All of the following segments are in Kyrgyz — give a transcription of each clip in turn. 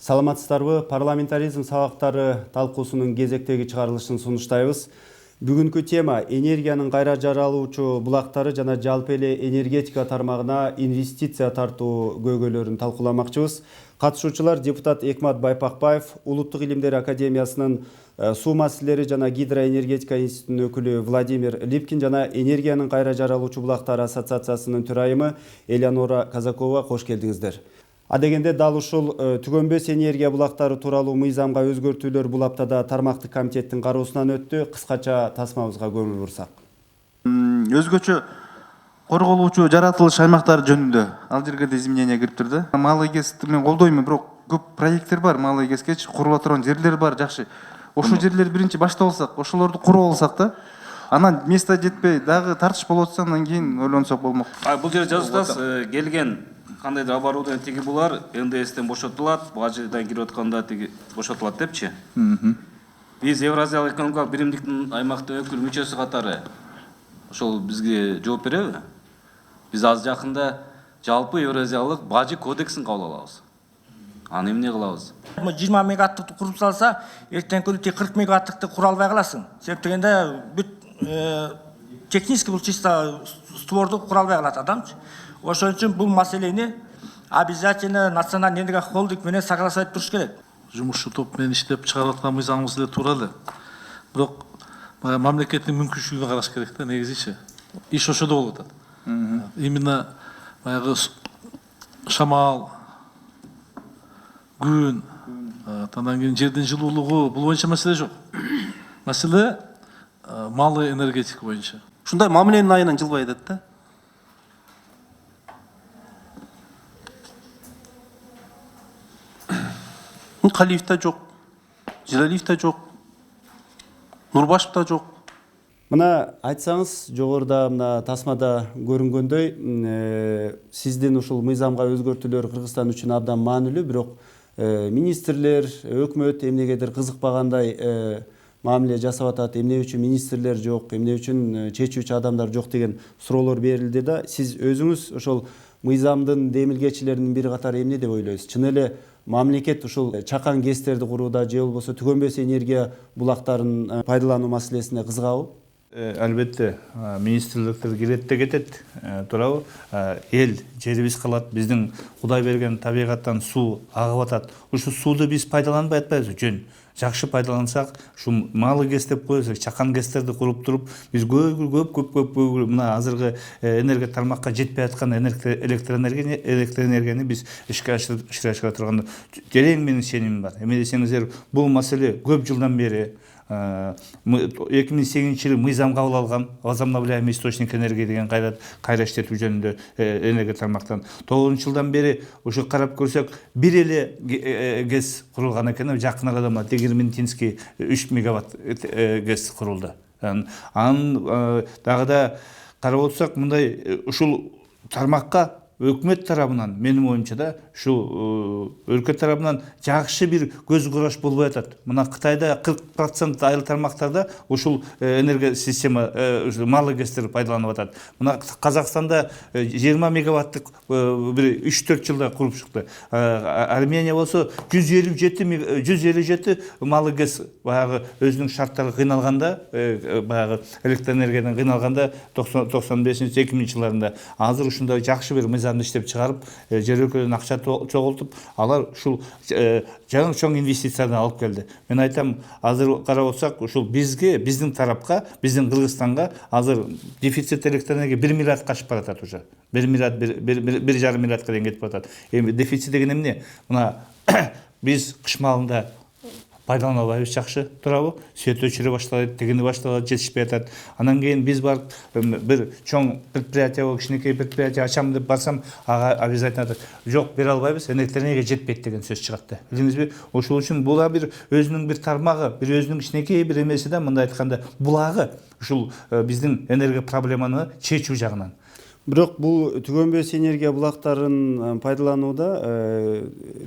Саламатсыздарбы, парламентаризм сабактары талкуусунун кезектеги чыгарылышын сунуштайбыз. Бүгүнкү тема энергиянын кайра жаралуучу булактары жана жалпы эле энергетика тармагына инвестиция тартуу көйгөйлөрүн талкууламакчыбыз. Катышуучулар депутат Экмат Байпакбаев, Улуттук илимдер академиясынын суу маселелери жана гидроэнергетика институтунун өкүлү Владимир Липкин жана энергиянын кайра жаралуучу булактары ассоциациясынын төрайымы Элеонора Казакова, кош келдиңиздер. Адегенде дал ушул түгөнбөс энергия булактары тууралуу мыйзамга өзгөртүүлөр бул аптада тармактык комитеттин кароосунан өттү. Кыскача тасмабызга көңүл бурсак. Өзгөчө корголуучу жаратылыш аймактары жөнүндө ал жерге да изменение кириптир да. Малый эгестикти мен колдойм, бирок көп проекттер бар, малый эгескечи курула турган жерлер бар, жакшы. Ошол жерлер биринчи баштап алсак, ошолорду куруп алсак да, анан место жетпей дагы тартыш болуп атса, андан кийин ойлонсок болмок. Бул жерде жазып атасыз, келген кандайдыр оборудование тиги булар НДСтен бошотулат, бажыдан кирип атканда тиги бошотулат депчи. Биз Евразиялык экономикалык биримдиктин аймактын өкүл мүчөсү катары ошол бизге жооп береби? Биз аз жакында жалпы Евразиялык бажы кодексин кабыл алабыз. Аны эмне кылабыз? 20 мегаваттыкты куруп салса, эртең күнү 40 мегаваттыкты кура албай каласың. Себеп дегенде бүт технически бул чисто створду кура албай калат адамчы. Ошон үчүн бул маселени обязательно национальный энергия холдинг менен согласовать туруш керек. Жумушчу топ менен иштеп чыгарып аткан мыйзамыбыз эле туура эле. Бирок мамлекеттин мүмкүнчүлүгүнө караш керек да, негизичи. Иш ошодо болуп атат. Именно баягы шамал, күн, андан кийин жердин жылуулугу, бул боюнча маселе жок. Маселе малый энергетика боюнча. Ушундай мамиленин айынан жылбай атат да. Калиев да жок, Желалиев да жок, Нурбашев да жок. Мына айтсаңыз, жогоруда мына тасмада көрүнгөндөй, сиздин ушул мыйзамга өзгөртүүлөр Кыргызстан үчүн абдан маанилүү, бирок министрлер, өкмөт эмнегедир кызыкпагандай мамиле жасап атат, эмне үчүн министрлер жок, эмне үчүн чечүүчү адамдар жок деген суроолор берилди да. Сиз өзүңүз ошол мыйзамдын демилгечилеринин бири катары эмне деп ойлойсуз? Чын эле мамлекет ушул чакан ГЭСтерди курууда же болбосо түгөнбөс энергия булактарын пайдалануу маселесине кызыгабы? Албетте, министрликтер кирет де кетет, туурабы? Эл, жерибиз калат, биздин Кудай берген табигаттан суу агып атат. Ушу сууду биз пайдаланбай атпайбызбы? Жөн. Жакшы пайдалансак, ушу малы ГЭС деп коесак, чакан ГЭСтерди куруп туруп, биз көп мына азыркы энергия тармакка жетпей аткан электроэнергияны биз ишке ашыра турганда терең менин сенімім бар. Эме десеңиздер, бул маселе көп жылдан бери 2008 жылы мыйзам кабыл алган, возобновляемый источник энергии деген кайра иштетүү жөнүндө энергия тармактан 9 жылдан бери ушу карап көрсөк, бир эле ГЭС курулган экен, жакын арада мына Тегерментинский 3 мегаватт ГЭС курулду. Анын дагы да карап отсак, мындай ушул тармакка өкмөт тарабынан, менин оюмча да, ушу өлкө тарабынан жакшы бир көз караш болбой атат. Мына Кытайда 40% айыл тармактарда ушул энергия система малый ГЭСтер пайдаланып атат. Мына Казакстанда 20 мегаваттык бир 3-4 жылда куруп чыкты. Армения болсо 157 малый ГЭС баягы өзүнүн шарттары кыйналганда, баягы электроэнергиядан кыйналганда 95-2000 жылдарында азыр ушундай жакшы бир мыйзам иштеп чыгарып, жер өлкөдөн акча чогултуп, алар ушул жаңы чоң инвестицияны алып келди. Мен айтам, азыр карап отсак, ушул биздин тарапка, биздин Кыргызстанга азыр дефицит электроэнергия 1 миллиардка ашып баратат уже. 1 миллиард, 1,5 миллиардка дейин кетип баратат. Эми дефицит деген эмне? Мына биз кыш маалында пайдалана албайбыз жакшы, туурабы? Свет өчүрө башталат, тегини башталат, жетишпей атат. Анан кийин биз барып бир чоң предприятие, кичинекей предприятие ачам деп барсам, ага обязательно атат. Жок, бере албайбыз, электроэнергия жетпейт деген сөз чыгат да. Билиңизби? Ошол үчүн була бир өзүнүн бир тармагы, бир өзүнүн кичинекей бир эмеси да, мындай айтканда, булагы ушул биздин энергия проблеманы чечүү жагынан. Бирок бул түгөнбөс энергия булактарын пайдаланууда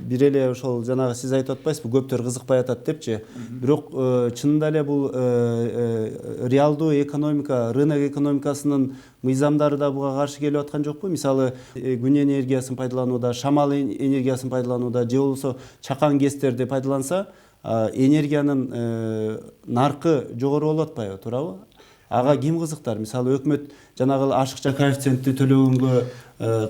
бир эле ошол жанагы сиз айтып атпайсызбы, көптөр кызыкпай атат депчи. Бирок чынында эле бул реалдуу экономика, рынок экономикасынын мыйзамдары да буга каршы келип аткан жокпу? Мисалы, күн энергиясын пайдаланууда, шамал энергиясын пайдаланууда же болбосо чакан гэстерди пайдаланса, энергиянын наркы жогору болуп атпайбы, туурабы? Ага ким кызыктар? Мисалы, өкмөт жанагы ашыкча коэффициентти төлөгөнгө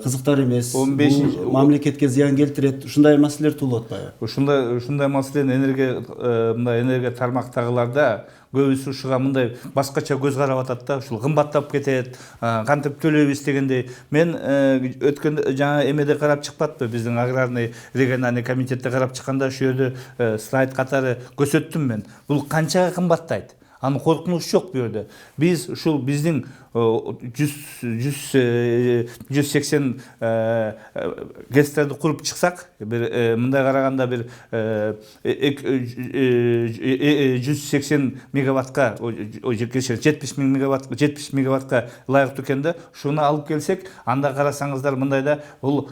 кызыктар эмес. 15 Бул мамлекетке зыян келтирет. Ушундай маселелер туулуп атпайбы? Ушундай маселени энергия тармактагыларда көбүсү ушуга мындай башкача көз карап атат да, ушул кымбаттап кетет, кантип төлөйбүз дегендей. Мен өткөн жаңа эмеде карап чыкпатпы, биздин аграрный региональный комитетте карап чыкканда ошол жерде слайд катары көрсөттүм мен. Бул канчага кымбаттайт? Анын коркунучу жок бу жерде. Биз ушул биздин 180 гэстерди куруп чыксак, мындай караганда бир 180 мегаваттка, 70 мегаваттка ылайыктуу экен да. Шуну алып келсек, анда карасаңыздар мындайда бул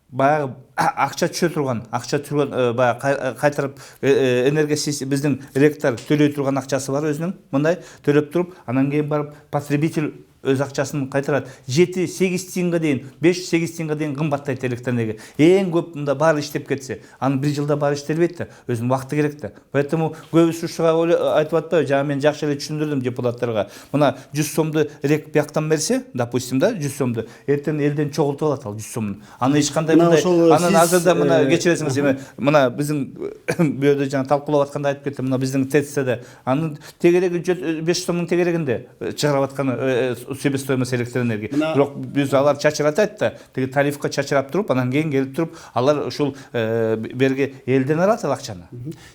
баягы акча түшө турган, баягы кайтарып энергия биздин электр төлөй турган акчасы бар өзүнүн, мындай төлөп туруп, анан кийин барып потребитель өз акчасын кайтарат. 7-8 тиынга дейин, 5-8 тиынга дейин кымбаттайт электр энергия. Эң көп мында баары иштеп кетсе, анын бир жылда баары иштелбейт да, өзүнүн убакыты керек да. Поэтому көбүсү ушуга айтып атпайбы, жана мен жакшы эле түшүндүрдүм депутаттарга. Мына 100 сомду рек бияктан берсе, допустим да, 100 сомду, эртең элден чогултуп алат ал 100 сомду. Аны эч кандай мындай, анан азырда мына кечиресиңиз, эми мына биздин бу жерде жана талкуулап атканда айтып кеттим, мына биздин ТЭЦ-де анын тегереги 5 сомдун тегерегинде чыгарып атканы себестоимость электр энергии. Бирок биз алар чачыратат да, теги тарифка чачырап туруп, анан кийин келип туруп, алар ушул берге элден алат ал акчаны.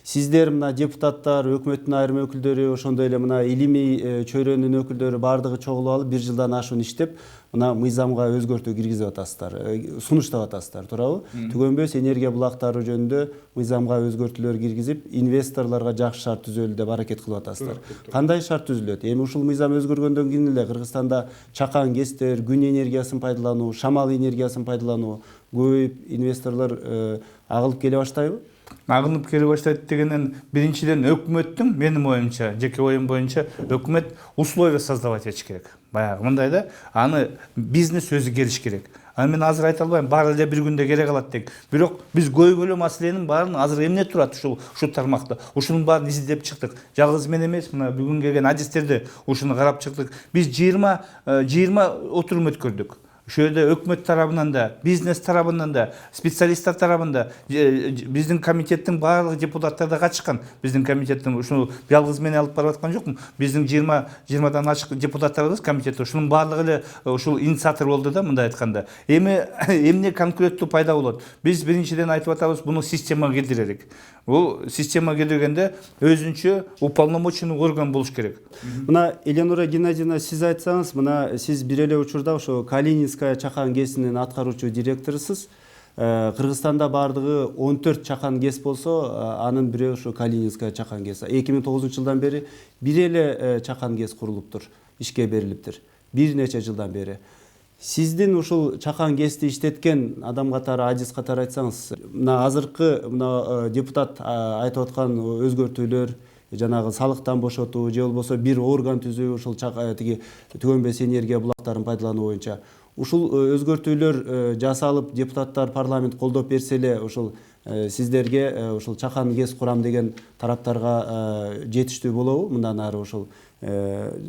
Сиздер мына депутаттар, өкмөттүн айрым өкүлдөрү, ошондой эле мына илимий чөйрөнүн өкүлдөрү баардыгы чогулуп алып, бир жылдан ашуун иштеп, мына мыйзамга өзгөртүү киргизип атасыздар, сунуштап атасыздар, туурабы? Түгөнбөс энергия булактары жөнүндө мыйзамга өзгөртүүлөр киргизип, инвесторлорго жакшы шарт түзөлү деп аракет кылып атасыздар. Кандай шарт түзүлөт? Эми ушул мыйзам өзгөргөндөн кийин эле Кыргызстанда чакан гэстер, күн энергиясын пайдалануу, шамал энергиясын пайдалануу көбөйүп, инвесторлор агылып келе баштайбы? Агынып келе баштайт дегенден биринчиден өкмөттүн, менин оюмча, жеке оюм боюнча, өкмөт условия создавать этиш керек. Баягы мындай да, аны бизнес өзү келиш керек. Аны мен азыр айта албайм, баары эле бир күндө келе калат деп. Бирок биз көйгөйлүү маселенин баарын азыр эмне турат ушул тармакта. Ушунун баарын издеп чыктык. Жалгыз мен эмес, мына бүгүн келген адистерде ушуну карап чыктык. Биз 20 отурум өткөрдүк. Ошол жерде өкмөт тарабынан да, бизнес тарабынан да, специалисттер тарабында биздин комитеттин баардык депутаттары да катышкан. Биздин комитеттин ушуну жалгыз мен алып барып аткан жокмун. Биздин 20дан ашык депутаттарыбыз комитетте ушунун баардыгы эле ушул инициатор болду да, мындай айтканда. Эмне конкреттүү пайда болот? Биз биринчиден айтып атабыз, буну системага келтирелик. Бул система келгенде өзүнчө уполномоченный орган болуш керек. Мына Эленора Геннадьевна, сиз айтсаңыз, мына сиз бир эле учурда ошо Калининская чакан гэсинин аткаруучу директорусуз. Кыргызстанда бардыгы 14 чакан гэс болсо, анын бири ошо Калининская чакан гэс. 2009-жылдан бери бир эле чакан гэс курулуптур, ишке берилиптир. Бир нече жылдан бери. Сиздин ушул чакан гэсти иштеткен адам катары, адис катары айтсаңыз, мына азыркы мына депутат айтып аткан өзгөртүүлөр, жанагы салыктан бошотуу же болбосо бир орган түзүү, ушул тиги түгөнбөс энергия булактарын пайдалануу боюнча ушул өзгөртүүлөр жасалып, депутаттар парламент колдоп берсе эле ушул сиздерге ушул чакан гэс курам деген тараптарга жетиштүү болобу? Мындан ары ушул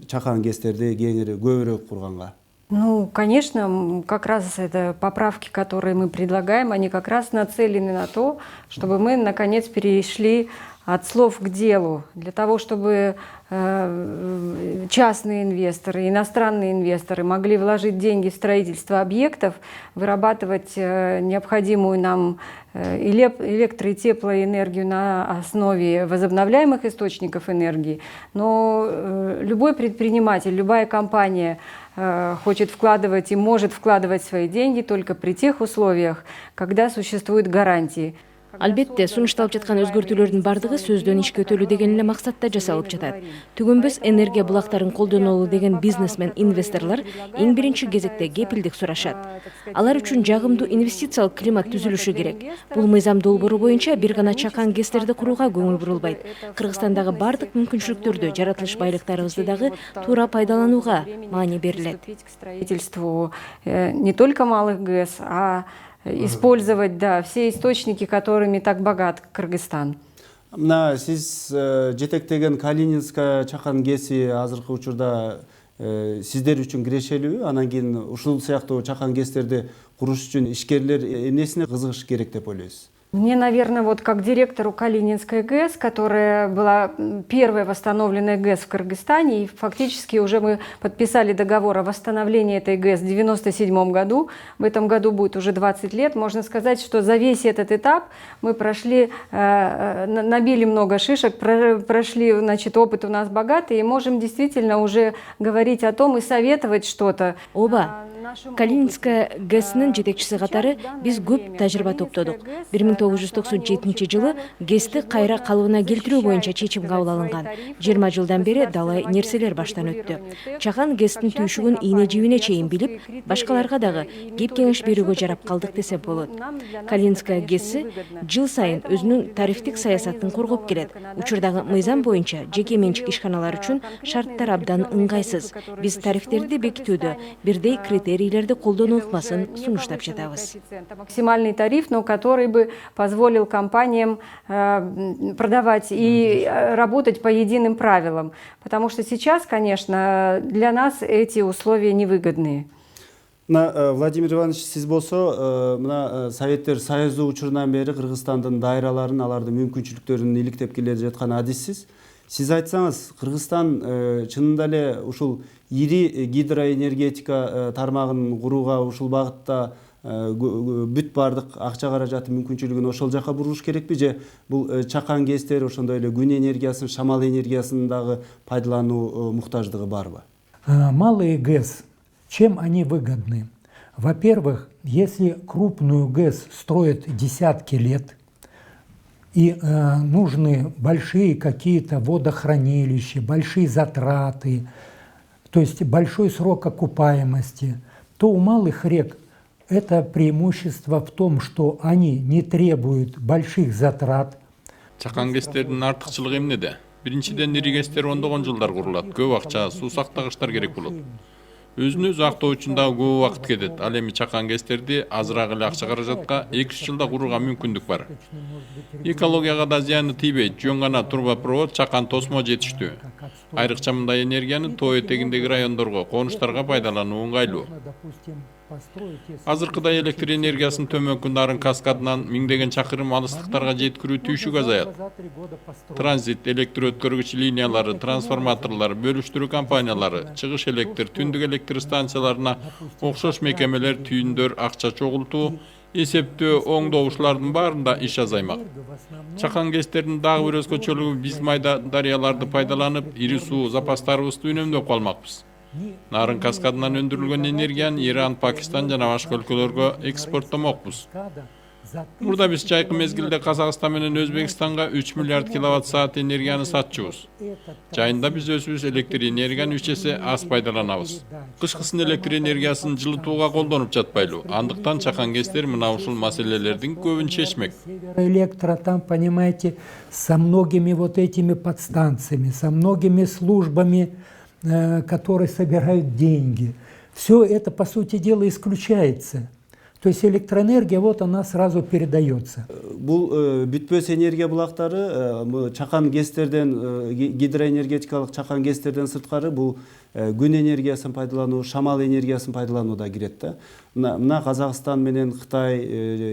чакан гэстерди кеңири көбүрөөк курганга. Ну, конечно, как раз это поправки, которые мы предлагаем, они как раз нацелены на то, чтобы мы, наконец, перешли от слов к делу, для того, чтобы частные инвесторы, иностранные инвесторы могли вложить деньги в строительство объектов, вырабатывать необходимую нам электро- и теплоэнергию на основе возобновляемых источников энергии. Но любой предприниматель, любая компания хочет вкладывать и может вкладывать свои деньги только при тех условиях, когда существуют гарантии. Албетте, сунушталып жаткан өзгөртүүлөрдүн бардыгы сөздөн ишке өтөлүү деген эле максатта жасалып жатат. Түгөнбөс энергия булактарын колдонолу деген бизнесмен инвесторлор эң биринчи кезекте кепилдик сурашат. Алар үчүн жагымдуу инвестициялык климат түзүлүшү керек. Бул мыйзам долбоору боюнча бир гана чакан ГЭСтерди курууга көңүл бурулбайт. Кыргызстандагы бардык мүмкүнчүлүктөрдү, жаратылыш байлыктарыбызды дагы туура пайдаланууга маани берилет. Строительству не только малых ГЭС, а использовать, да, все источники, которыми так богат Кыргызстан. Мына сиз жетектеген Калининская чакан ГЭСи азыркы учурда сиздер үчүн кирешелүүбү? Анан кийин ушул сыяктуу чакан ГЭСтерди куруш үчүн ишкерлер эмнесине кызыгыш керек деп ойлойсуз? Мне, наверное, вот как директору Калининской ГЭС, которая была первой восстановленной ГЭС в Кыргызстане, и фактически уже мы подписали договор о восстановлении этой ГЭС в 1997 году, в этом году будет уже 20 лет, можно сказать, что за весь этот этап мы прошли, набили много шишек, прошли, значит, опыт у нас богатый, и можем действительно уже говорить о том и советовать что-то. Оба. Калининская ГЭСнин жетекчиси катары биз көп тажрыйба топтодук. 1997 жылы ГЭСти кайра калыбына келтирүү боюнча чечим кабыл алынган. 20 жылдан бери далай нерселер баштан өттү. Чакан ГЭСтин түйшүгүн ийне жибине чейин билип, башкаларга дагы кеп кеңеш берүүгө жарап калдык десек болот. Калининская ГЭСи жыл сайын өзүнүн тарифтик саясатын коргоп келет. Учурдагы мыйзам боюнча жеке менчик ишканалар үчүн шарттар абдан ыңгайсыз. Биз тарифтерди бекитүүдө бирдей критерийлерди колдонуу ыкмасын сунуштап жатабыз. Максимальный тариф, но который бы позволил компаниям продавать и работать по единым правилам. Потому что сейчас, конечно, для нас эти условия невыгодные. Владимир Иванович, сиз болсо, мына Советтер Союзу учурунан бери Кыргызстандын дайраларын, алардын мүмкүнчүлүктөрүн иликтеп келе жаткан адиссиз. Сиз айтсаңыз, Кыргызстан чынында эле ушул ири гидроэнергетика тармагын курууга ушул багытта бүт бардык акча каражаты мүмкүнчүлүгүн ошол жака буруш керекпи, же бул чакан ГЭСтер, ошондой эле күн энергиясын, шамал энергиясын дагы пайдалануу муктаждыгы барбы? Малые ГЭС, чем они выгодны? Во-первых, если крупную ГЭС строят десятки лет, и нужны большие какие-то водохранилища, большие затраты, то есть большой срок окупаемости, то у малых рек это преимущество в том, что они не требуют больших затрат. Чакан ГЭСтердин артыкчылыгы эмнеде? Биринчиден ири ГЭСтер ондогон жылдар курулат, көп акча, суу сактагычтар керек болот. Өзүн өзү актоо үчүн дагы көп убакыт кетет. Ал эми чакан ГЭСтерди азыраак эле акча каражатка 2-3 жылда курууга мүмкүндүк бар. Экологияга да зыяны тийбейт. Жөн гана трубопровод, чакан тосмо жетиштүү. Айрыкча мындай энергияны тоо этегиндеги райондорго, конуштарга пайдалануу ыңгайлуу. Азыркыдай электр энергиясын төмөнкү нарын каскадынан миңдеген чакырым алыстыктарга жеткирүү түйшүк азаят. Транзит, электр өткөргүч линиялары, трансформаторлор, бөлүштүрүү компаниялары, чыгыш электр, түндүк электр станцияларына окшош мекемелер, түйүндөр, акча чогултуу, эсептөө, оңдоушулардын баарында иш азаймак. Чакан ГЭСтердин дагы бир өзгөчөлүгү биз майда дарыяларды пайдаланып, ири суу запастарыбызды үнөмдөп калмакпыз. Нарын каскадынан өндүрүлгөн энергияны Иран, Пакистан жана башка өлкөлөргө экспорттомокпуз. Мурда биз жайкы мезгилде Казакстан менен Өзбекстанга 3 миллиард киловатт саат энергияны сатчубуз. Жайында биз өзүбүз электр энергияны 3 эсе аз пайдаланабыз. Кышкысын электр энергиясын жылытууга колдонуп жатпайлы. Андыктан чакан ГЭСтер мына ушул маселелердин көбүн чечмек. Электро там, понимаете, со многими вот этими подстанциями, со многими службами, которые собирают деньги. Все это, по сути дела, исключается. То есть электроэнергия, вот она сразу передается. Бул бүтпөс энергия булактары чакан ГЭСтерден, гидроэнергетикалык чакан ГЭСтерден сырткары бул күн энергиясын пайдалануу, шамал энергиясын пайдалануу да кирет да. Мына Казакстан менен Кытай,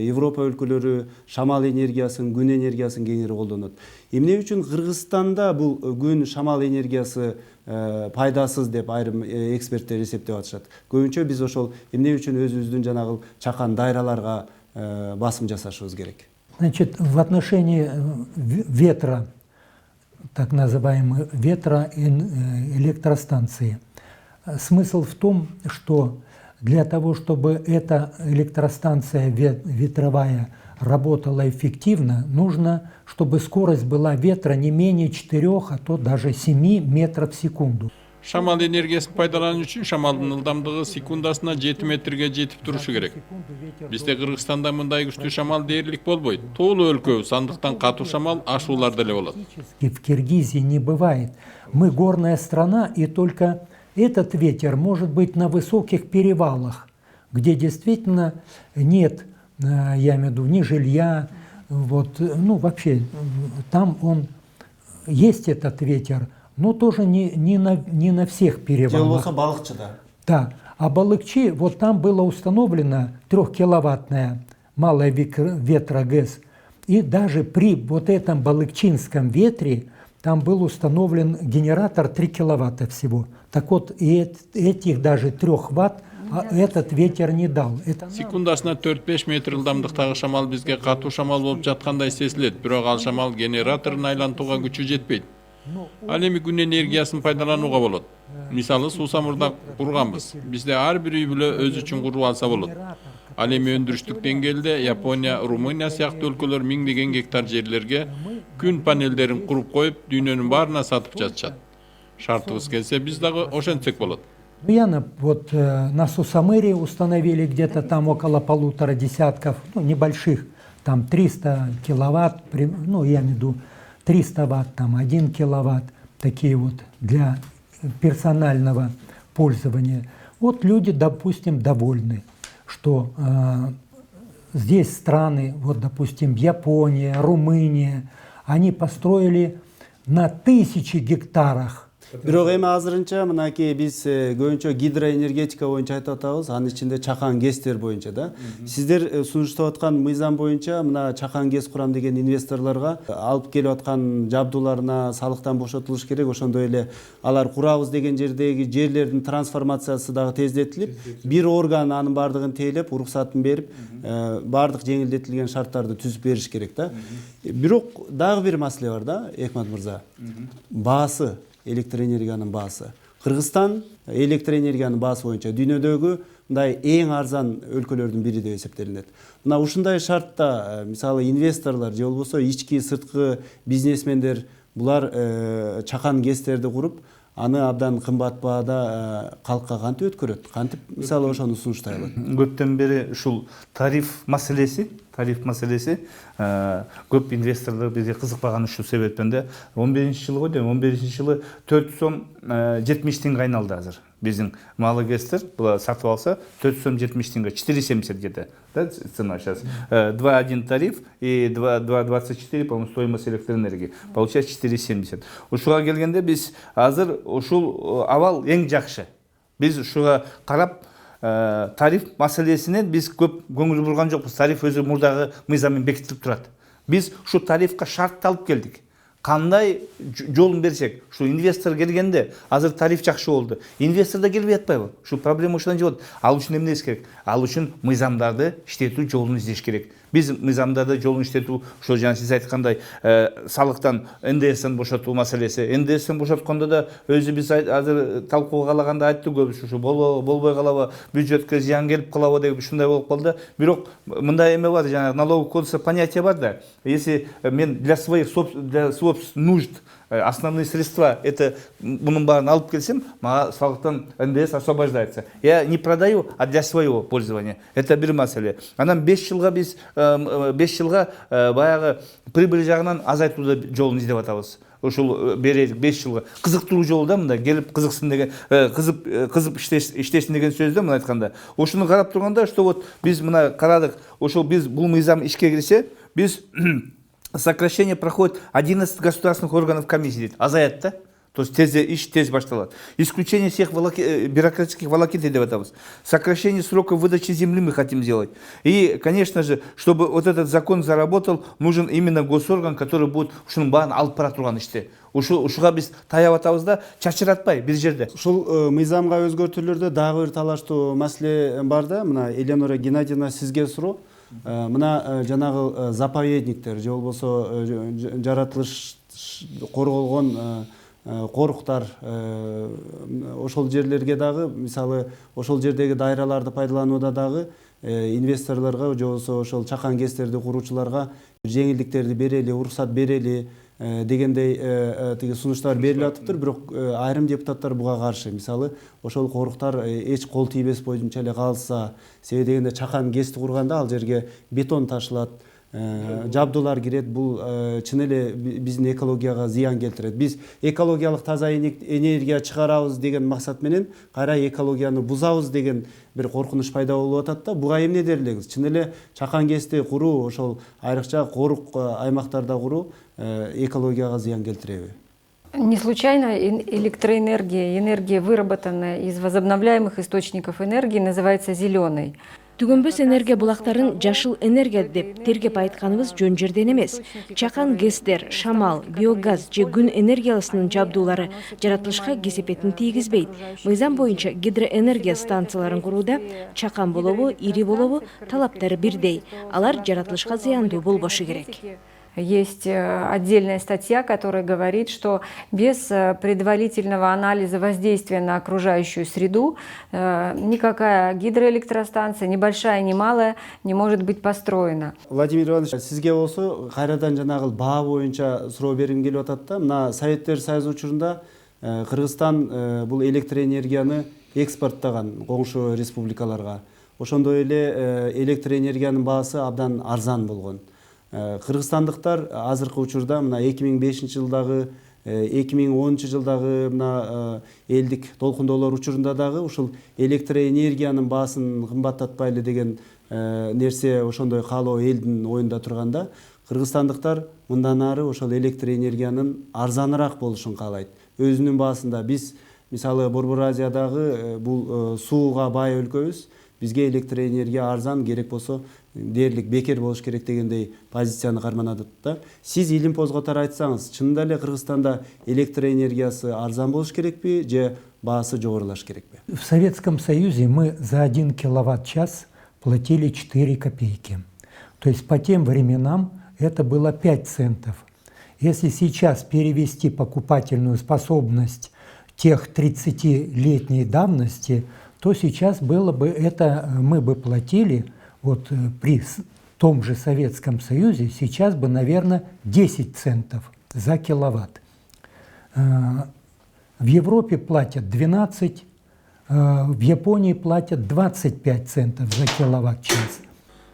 Европа өлкөлөрү шамал энергиясын, күн энергиясын кеңири колдонот. Эмне үчүн Кыргызстанда бул күн шамал энергиясы пайдасыз деп айрым эксперттер эсептеп атышат. Көбүнчө биз ошол эмне үчүн өзүбүздүн жанагы чакан дайраларга басым жасашыбыз керек. Значит, в отношении ветра, так называемой ветроэлектростанции, смысл в том, что для того, чтобы эта электростанция ветровая работала эффективно, нужно, чтобы скорость была ветра не менее 4, а то даже 7 метров в секунду. Шамал энергиясын пайдалануу үчүн шамалдын ылдамдыгы секундасына 7 метрге жетип турушу керек. Бизде Кыргызстанда мындай күчтүү шамал дээрлик болбойт. Тоолуу өлкөбүз, андыктан катуу шамал ашууларда эле болот. В Киргизии не бывает. Мы горная страна, и только этот ветер может быть на высоких перевалах, где действительно нет, я имею в виду, ни жилья, вот, ну вообще, там он есть этот ветер, но тоже не на всех перевалах. Да, а Балыкчи, вот там было установлено 3-киловаттная малая ветра ГЭС, и даже при вот этом балыкчинском ветре там был установлен генератор 3 киловатта всего. Так вот, и этих даже 3 ватт этот ветер не дал. Секундасына 4-5 метр ылдамдыктагы шамал бизге катуу шамал болуп жаткандай сезилет, бирок ал шамал генераторун айлантууга күчү жетпейт. Ал эми күн энергиясын пайдаланууга болот. Мисалы суусамурда курганбыз. Бизде ар бир үй бүлө өзү үчүн куруп алса болот. Ал эми өндүрүштүк деңгээлде Япония, Румыния сыяктуу өлкөлөр миңдеген гектар жерлерге күн панелдерин куруп коюп, дүйнөнүн баарына сатып жатышат. Шартыбыз келсе, биз дагы ошентсек болот. Вот на Сусамыре установили где-то там около 1,5 десятков, ну, небольших, там 300 киловатт, ну, я имею в виду 300 ватт, там 1 киловатт, такие вот для персонального пользования. Вот люди, допустим, довольны, что здесь страны, вот, допустим, Япония, Румыния, они построили на 1000 гектарах. Бирок эми азырынча мынакей биз көбүнчө гидроэнергетика боюнча айтып атабыз, анын ичинде чакан ГЭСтер боюнча да. Сиздер сунуштап аткан мыйзам боюнча мына чакан ГЭС курам деген инвесторлорго алып келип аткан жабдууларына салыктан бошотулуш керек, ошондой эле алар курабыз деген жердеги жерлердин трансформациясы дагы тездетилип, бир орган анын бардыгын тейлеп, уруксатын берип, бардык жеңилдетилген шарттарды түзүп бериш керек да. Бирок дагы бир маселе бар да, Экмат мырза. Баасы, электроэнергиянын баасы. Кыргызстан электроэнергиянын баасы боюнча дүйнөдөгү мындай эң арзан өлкөлөрдүн бири деп эсептелинет. Мына ушундай шартта, мисалы инвесторлор же болбосо ички сырткы бизнесмендер булар чакан ГЭСтерди куруп, аны абдан кымбат баада калкка кантип өткөрөт? Кантип мисалы ошону сунуштай алат? Көптөн бери ушул тариф маселеси көп инвесторлор бизге кызыкпаган ушул себептен да 11-жылы ғой дейм, 11-жылы 4 сом 70 теңге айналды азыр. Биздин малый ГЭСтер була сатып алса 4 сом 70 теңге, 4,70 где-то, да, цена сейчас. 2,1 тариф и 2,24, по-моему, стоимость электроэнергии. Получается 4,70. Ушуга келгенде биз азыр ушул абал эң жакшы. Биз ушуга карап тариф маселесинен биз көп көңүл бурган жокпуз. Тариф өзү мурдагы мыйзаммен бекитилип турат. Биз ушу тарифка шарт алып келдик. Кандай жолун берсек, ушу инвестор келгенде азыр тариф жакшы болду. Инвестор да келбей атпайбы? Ушу проблема ушундан жолот. Ал үчүн эмне эс керек? Ал үчүн мыйзамдарды иштетүү жолун издеш керек. Биз мыйзамдарды жолун иштетүү, ошо жана сиз айткандай салыктан НДСтен бошотуу маселеси. НДСтен бошоткондо да өзү биз азыр талкууга калаганда айттык, көбүс ушу болбой калабы, бюджетке зыян келип калабы деп ушундай болуп калды. Бирок мындай эме бар, жана налоговый кодексте понятие бар да. Если мен для своих нужд основные средства, это мунун баарын алып келсем, мага салыктан НДС освобождается. Я не продаю, а для своего пользования. Это бир маселе. Анан 5 жылга биз 5 жылга баягы прибыль жагынан азайтууну жолун издеп атабыз. Ушул берелик 5 жылга кызыктыруу жолу да, мында келип кызыксын деген, кызып иштесин деген сөз да, мына айтканда. Ошону карап турганда, что вот биз мына карадык, ошол биз бул мыйзам ишке кирсе, биз сокращение проходит 11 государственных органов комиссии, азаят, да? То есть тез башталат. Исключение всех бюрократических волокит деп атабыз. Сокращение сроков выдачи земли мы хотим сделать. И, конечно же, чтобы вот этот закон заработал, нужен именно госорган, который будет ушунун баарын алып бара турган иште. Ушуга биз таяп атабыз да, чачыратпай бир жерде. Ушул мыйзамга өзгөртүүлөрдө дагы бир талаштуу маселе бар да. Мына Элеонора Геннадьевна сизге суроо. Мына жанагы заповедниктер же болбосо жаратылыш корголгон коруктар, ошол жерлерге дагы, мисалы ошол жердеги дайраларды пайдаланууда дагы инвесторлорго же болбосо ошол чакан гэстерди куруучуларга жеңилдиктерди берели, уруксат берели дегендей тиги сунуштар берилип атыптыр. Бирок айрым депутаттар буга каршы. Мисалы, ошол коруктар эч кол тийбес боюнча эле калса, себеби дегенде чакан гэсти курганда ал жерге бетон ташылат, жабдуулар кирет. Бул чын эле биздин экологияга зыян келтирет. Биз экологиялык таза энергия чыгарабыз деген максат менен кайра экологияны бузабыз деген бир коркунуч пайда болуп атат да. Буга эмне дер элегиз? Чын эле чакан гэсти куруу, ошол айрыкча корук аймактарда куруу экологияга зыян келтиреби? Не случайно электроэнергия, энергия, выработанная из возобновляемых источников энергии, называется зеленой. Түгөнбөс энергия булактарын жашыл энергия деп тергеп айтканыбыз жөн жерден эмес. Чакан гэстер, шамал, биогаз же күн энергиясынын жабдуулары жаратылышка кесепетин тийгизбейт. Мыйзам боюнча гидроэнергия станцияларын курууда чакан болобу, ири болобу талаптары бирдей. Алар жаратылышка зыяндуу болбошу керек. Есть отдельная статья, которая говорит, что без предварительного анализа воздействия на окружающую среду никакая гидроэлектростанция, ни большая, ни малая, не может быть построена. Владимир Иванович, сизге болсо кайрадан жанагы баа боюнча суроо бергим келип атат да. Мына Советтер Союзу учурунда Кыргызстан бул электроэнергияны экспорттаган коңшу республикаларга. Ошондой эле электроэнергиянын баасы абдан арзан болгон. Кыргызстандыктар азыркы учурда мына 2005 жылдагы 2010 жылдагы мына элдик толкундоолор учурунда дагы ушул электроэнергиянын баасын кымбаттатпайлы деген нерсе ошондой каалоо элдин оюнда турганда, кыргызстандыктар мындан ары ошол электроэнергиянын арзаныраак болушун каалайт. Өзүнүн баасында биз мисалы Борбор Азиядагы бул сууга бай өлкөбүз, бизге электроэнергия арзан, керек болсо дээрлик бекер болуш керек дегендей позицияны карманат да. Сиз илим позготор айтсаңыз, чынында эле Кыргызстанда электроэнергиясы арзан болуш керекпи же баасы жогорулаш керекпи? В Советском Союзе мы за 1 киловатт-час платили 4 копейки. То есть по тем временам это было 5 центов. Если сейчас перевести покупательную способность тех 30-летней давности, то сейчас было бы это, мы бы платили, вот при том же Советском Союзе, сейчас бы, наверное, 10 центов за киловатт. В Европе платят 12, в Японии платят 25 центов за киловатт-час.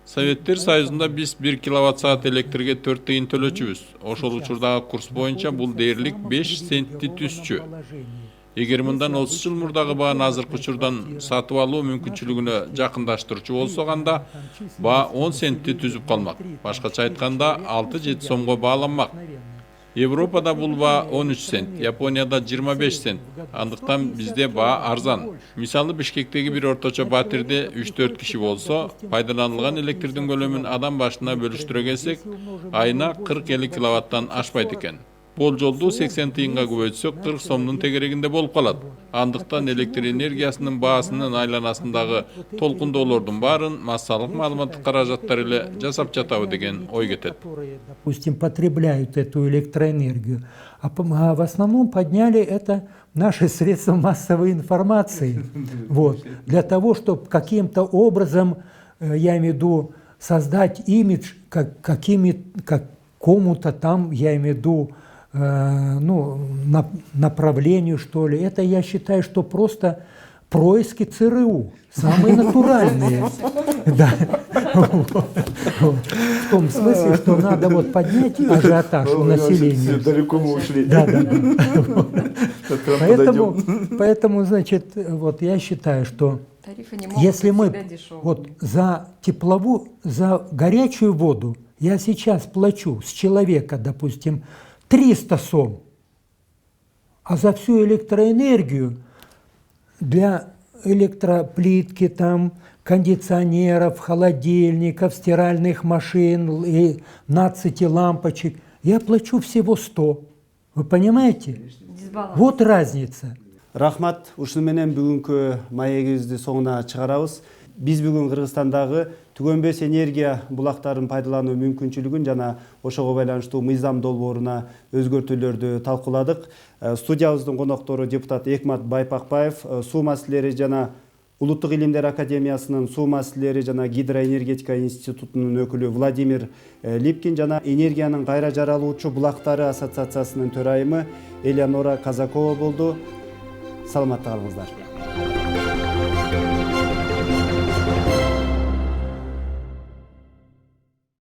Советтер Союзунда биз 1 киловатт-саат электрге 4 тыйын төлөчүбүз. Ошол учурдагы курс боюнча бул дээрлик 5 центти түшчү. Эгер мындан 30 жыл мурдагы бааны азыркы учурдан сатып алуу мүмкүнчүлүгүнө жакындаштырчу болсок, анда баа 10 центти түзүп калмак. Башкача айтканда 6-7 сомго бааланмак. Европада бул баа 13 цент, Японияда 25 цент. Андыктан бизде баа арзан. Мисалы Бишкектеги бир орточо батирде 3-4 киши болсо, пайдаланылган электрдин көлөмүн адам башына бөлүштүрө келсек, айына 40-50 киловаттан ашпайт экен. Болжолду 80 тыйынга көбөйтсөк 40 сомдун тегерегинде болуп калат. Андыктан электр энергиясынын баасынын айланасындагы толкундоолордун баарын массалык маалыматтык каражаттар эле жасап жатабы деген ой кетет. Допустим, потребляют эту электроэнергию, а в основном подняли это наши средства массовой информации. Вот. Для того, чтобы каким-то образом, я имею в виду, создать имидж какому-то там, я имею в виду, направлению, что ли. Это я считаю, что просто происки ЦРУ, самые натуральные. Да. В том смысле, что надо вот поднять ажиотаж у населения. Далеко мы ушли. Да. Поэтому, значит, вот я считаю, что если мы вот за тепловую, за горячую воду, я сейчас плачу с человека, допустим, 300 сом, а за всю электроэнергию для электроплитки, там, кондиционеров, холодильников, стиральных машин и 12 лампочек я плачу всего 100. Вы понимаете? Вот разница. Рахмат, ушуну менен бүгүнкү маегибизди соңуна чыгарабыз. Биз бүгүн Кыргызстандагы түгөнбөс энергия булактарын пайдалануу мүмкүнчүлүгүн жана ошого байланыштуу мыйзам долбооруна өзгөртүүлөрдү талкууладык. Студиябыздын коноктору депутат Экмат Байпакбаев, суу маселелери жана Улуттук илимдер академиясынын суу маселелери жана гидроэнергетика институтунун өкүлү Владимир Липкин жана энергиянын кайра жаралуучу булактары ассоциациясынын төрайымы Элеонора Казакова болду. Саламатта калыңыздар.